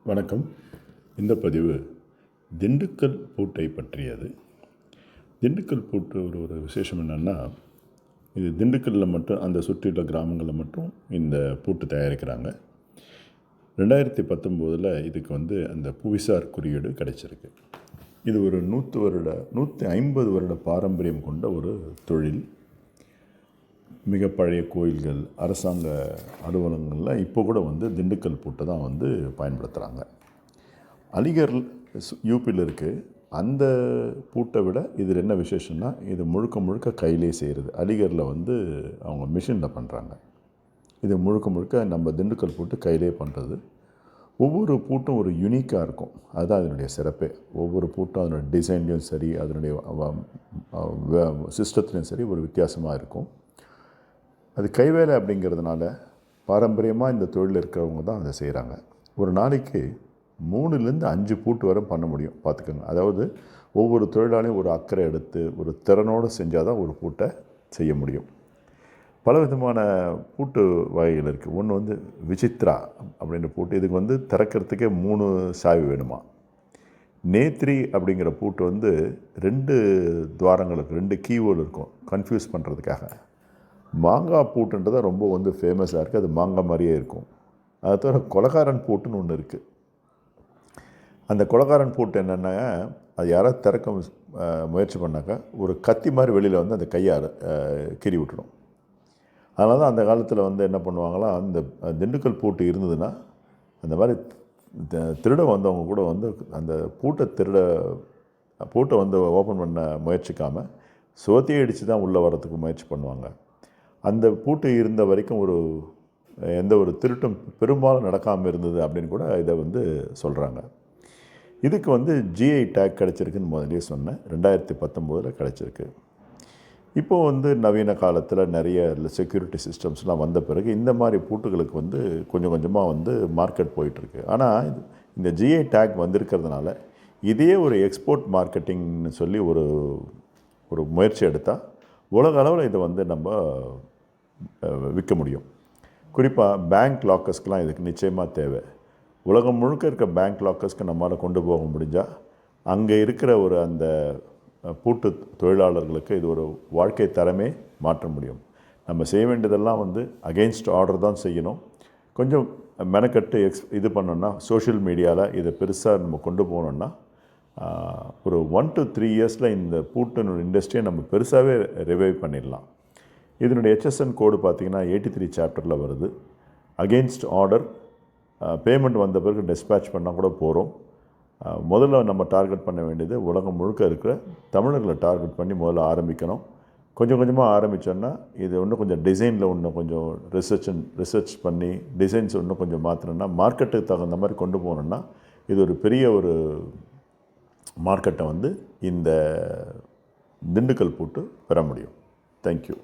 வணக்கம். இந்த பதிவு திண்டுக்கல் பூட்டை பற்றியது. திண்டுக்கல் பூட்டு ஒரு விசேஷம் என்னென்னா, இது திண்டுக்கல்லில் மட்டும் அந்த சுற்றியுள்ள கிராமங்களில் மட்டும் இந்த பூட்டு தயாரிக்கிறாங்க. 2019 இதுக்கு அந்த புவிசார் குறியீடு கிடைச்சிருக்கு. இது ஒரு 150 வருட பாரம்பரியம் கொண்ட ஒரு தொழில். மிக பழைய கோயில்கள், அரசாங்க அலுவலகங்களில் இப்போ கூட திண்டுக்கல் பூட்டை தான் பயன்படுத்துகிறாங்க. அலிகர் யூபியில் இருக்குது. அந்த பூட்டை விட இதில் என்ன விசேஷம்னா, இது முழுக்க கையிலே செய்கிறது. அலிகரில் அவங்க மிஷினில் பண்ணுறாங்க. இது முழுக்க நம்ம திண்டுக்கல் பூட்டு கையிலே பண்ணுறது. ஒவ்வொரு பூட்டும் ஒரு யூனிக்காக இருக்கும். அதுதான் அதனுடைய சிறப்பே. ஒவ்வொரு பூட்டும் அதனுடைய டிசைன்லேயும் சரி, அதனுடைய சிஸ்டத்துலேயும் சரி ஒரு வித்தியாசமாக இருக்கும். அது கைவேலை அப்படிங்கிறதுனால பாரம்பரியமாக இந்த தொழில் இருக்கிறவங்க தான் அதை செய்கிறாங்க. ஒரு நாளைக்கு 3லேருந்து 5 பூட்டு வரை பண்ண முடியும், பார்த்துக்கோங்க. அதாவது ஒவ்வொரு தொழிலாளியும் ஒரு அக்கறை எடுத்து ஒரு திறனோடு செஞ்சால் தான் ஒரு பூட்டை செய்ய முடியும். பல விதமான பூட்டு வகைகள் இருக்குது. ஒன்று விசித்ரா அப்படின்ற பூட்டு. இதுக்கு திறக்கிறதுக்கே 3 சாவி வேணுமா. நேத்ரி அப்படிங்கிற பூட்டு 2 துவாரங்கள் இருக்குது, 2 கீவேர்டு இருக்கும் கன்ஃபியூஸ் பண்ணுறதுக்காக. மாங்காய் பூட்டுன்றது ரொம்ப ஃபேமஸாக இருக்குது. அது மாங்காய் மாதிரியே இருக்கும். அது தவிர கொலகாரன் பூட்டுன்னு ஒன்று இருக்குது. அந்த கொலகாரன் பூட்டு என்னென்னா, அது யாராவது திறக்க முயற்சி பண்ணாக்கா ஒரு கத்தி மாதிரி வெளியில் அந்த கையால் கீறி விட்டுடும். அதனால தான் அந்த காலத்தில் என்ன பண்ணுவாங்களாம், அந்த திண்டுக்கல் பூட்டு இருந்ததுன்னா அந்த மாதிரி திருட வந்தவங்க கூட அந்த பூட்டை ஓப்பன் பண்ண முயற்சிக்காமல் சோத்தியை அடித்து தான் உள்ளே வர்றதுக்கு முயற்சி பண்ணுவாங்க. அந்த பூட்டு இருந்த வரைக்கும் எந்த ஒரு திருட்டும் பெரும்பாலும் நடக்காமல் இருந்தது அப்படின்னு கூட இதை சொல்கிறாங்க. இதுக்கு ஜிஐ டேக் கிடச்சிருக்குன்னு முதலே சொன்னேன். 2019 கிடச்சிருக்கு. இப்போது நவீன காலத்தில் நிறைய செக்யூரிட்டி சிஸ்டம்ஸ்லாம் வந்த பிறகு இந்த மாதிரி பூட்டுகளுக்கு கொஞ்சம் கொஞ்சமாக மார்க்கெட் போயிட்டுருக்கு. ஆனால் இந்த ஜிஐ டேக் வந்திருக்கிறதுனால இதே ஒரு எக்ஸ்போர்ட் மார்க்கெட்டிங்னு சொல்லி ஒரு முயற்சி எடுத்தால் உலக அளவில் இதை நம்ம விற்க முடியும். குறிப்பாக பேங்க் லாக்கர்ஸ்க்கெலாம் இதுக்கு நிச்சயமாக தேவை. உலகம் முழுக்க இருக்க பேங்க் லாக்கர்ஸ்க்கு நம்மளால் கொண்டு போக முடிஞ்சால் அங்கே இருக்கிற அந்த பூட்டு தொழிலாளர்களுக்கு இது ஒரு வாழ்க்கை தரமே மாற்ற முடியும். நம்ம செய்ய வேண்டியதெல்லாம் அகெயின்ஸ்ட் ஆர்டர் தான் செய்யணும். கொஞ்சம் மெனக்கட்டு இது பண்ணோன்னா சோஷியல் மீடியாவில் இதை பெருசாக நம்ம கொண்டு போனோன்னா ஒரு 1 to 3 இயர்ஸில் இந்த பூட்டு இண்டஸ்ட்ரியை நம்ம பெருசாகவே ரிவைவ் பண்ணிடலாம். இதனுடைய HSN கோடு பார்த்திங்கன்னா 83 சாப்டரில் வருது. அகெயின்ஸ்ட் ஆர்டர், பேமெண்ட் வந்த பிறகு டிஸ்பேட்ச் பண்ணால் கூட போகிறோம். முதல்ல நம்ம டார்கெட் பண்ண வேண்டியது உலகம் முழுக்க இருக்கிற தமிழர்களை டார்கெட் பண்ணி முதல்ல ஆரம்பிக்கணும். கொஞ்சம் கொஞ்சமாக ஆரம்பித்தோன்னா இது இன்னும் கொஞ்சம் டிசைனில் இன்னும் கொஞ்சம் ரிசர்ச் பண்ணி டிசைன்ஸ் இன்னும் கொஞ்சம் மாற்றினோன்னா மார்க்கெட்டுக்கு தகுந்த மாதிரி கொண்டு போனோன்னா இது ஒரு பெரிய ஒரு மார்க்கெட்டை இந்த திண்டுக்கல் பூட்டு பெற முடியும். தேங்க்யூ.